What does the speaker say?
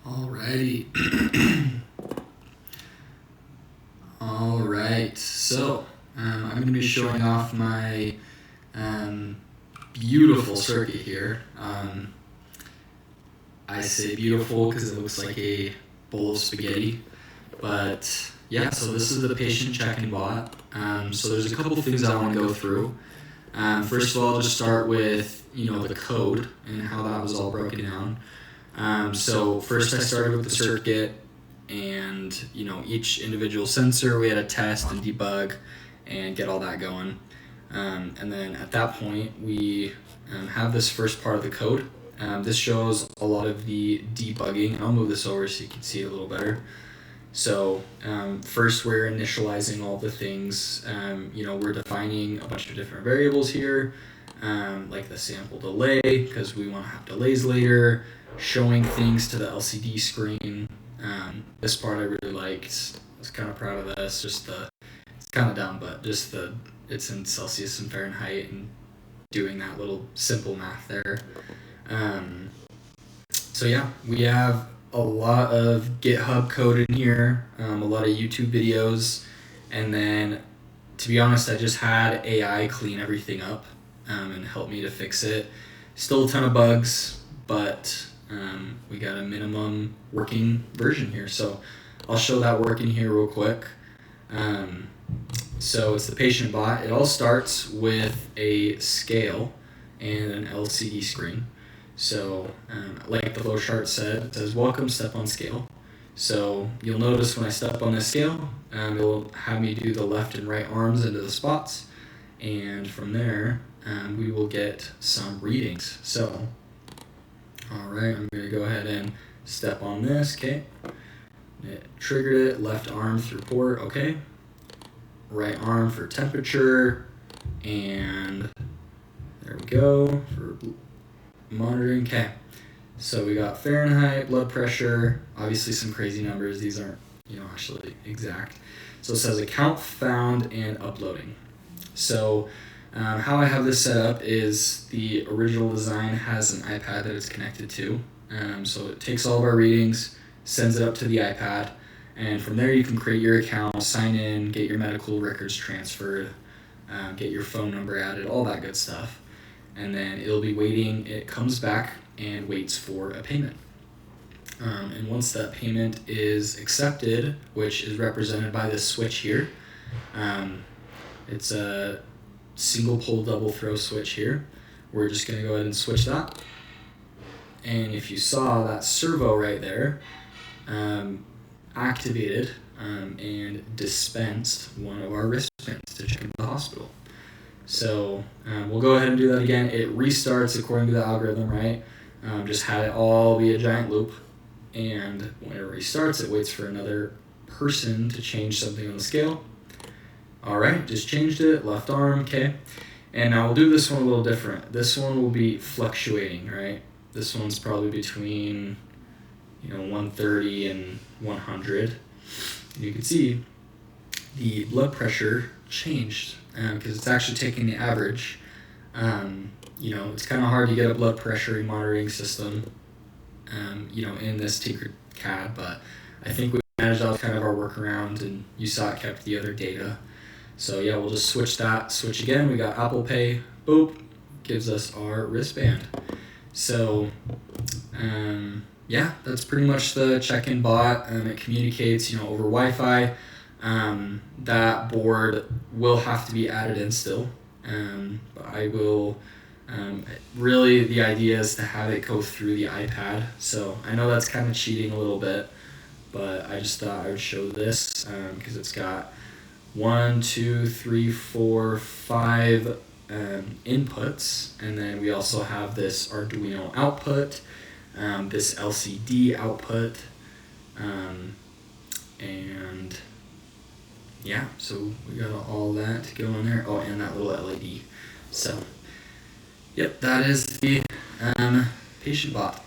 Alrighty. Alright, so I'm going to be showing off my beautiful circuit here. I say beautiful because it looks like a bowl of spaghetti, but yeah, so this is the patient check-in bot. So there's a couple things I want to go through. First of all, I'll just start with the code and how that was all broken down. So first I started with the circuit and each individual sensor we had to test and debug and get all that going. And then at that point we have this first part of the code. This shows a lot of the debugging. I'll move this over so you can see it a little better. So first we're initializing all the things. We're defining a bunch of different variables here, like the sample delay, because we want to have delays later, showing things to the LCD screen. This part I really liked. I was kind of proud of this. It's kind of dumb, but it's in Celsius and Fahrenheit and doing that little simple math there. So yeah, we have a lot of GitHub code in here, a lot of YouTube videos, and then to be honest, I just had AI clean everything up and help me to fix it. Still a ton of bugs, but we got a minimum working version here. So I'll show that working here real quick. So it's the patient bot. It all starts with a scale and an LCD screen. So like the flowchart said, it says welcome, step on scale. So you'll notice when I step on this scale, it'll have me do the left and right arms into the spots. And from there, we will get some readings. So, all right, I'm going to go ahead and step on this, okay. It triggered it, left arm through port, okay. Right arm for temperature, and there we go for monitoring, okay. So we got Fahrenheit, blood pressure, obviously some crazy numbers. These aren't, actually exact. So it says account found and uploading. So how I have this set up is the original design has an iPad that it's connected to. So it takes all of our readings, sends it up to the iPad, and from there you can create your account, sign in, get your medical records transferred, get your phone number added, all that good stuff. And then it'll be waiting, it comes back and waits for a payment. And once that payment is accepted, which is represented by this switch here, it's a single pole double throw switch here. We're just going to go ahead and switch that. And if you saw that servo right there, activated and dispensed one of our wristbands to check into the hospital. So we'll go ahead and do that again. It restarts according to the algorithm, right? Just had it all be a giant loop. And when it restarts, it waits for another person to change something on the scale. All right, just changed it, left arm, okay. And now we'll do this one a little different. This one will be fluctuating, right? This one's probably between 130 and 100. You can see the blood pressure changed because it's actually taking the average. It's kind of hard to get a blood pressure monitoring system, in this Tinkercad, but I think we managed out kind of our workaround, and you saw it kept the other data. So yeah, we'll just switch again. We got Apple Pay, boop, gives us our wristband. So that's pretty much the check-in bot. It communicates, over Wi-Fi. That board will have to be added in still. But I will, really the idea is to have it go through the iPad. So I know that's kind of cheating a little bit, but I just thought I would show this because it's got 5 inputs, and then we also have this Arduino output, this LCD output, and yeah, so we got all that to go in there. Oh, and that little LED. So, yep, that is the patient bot.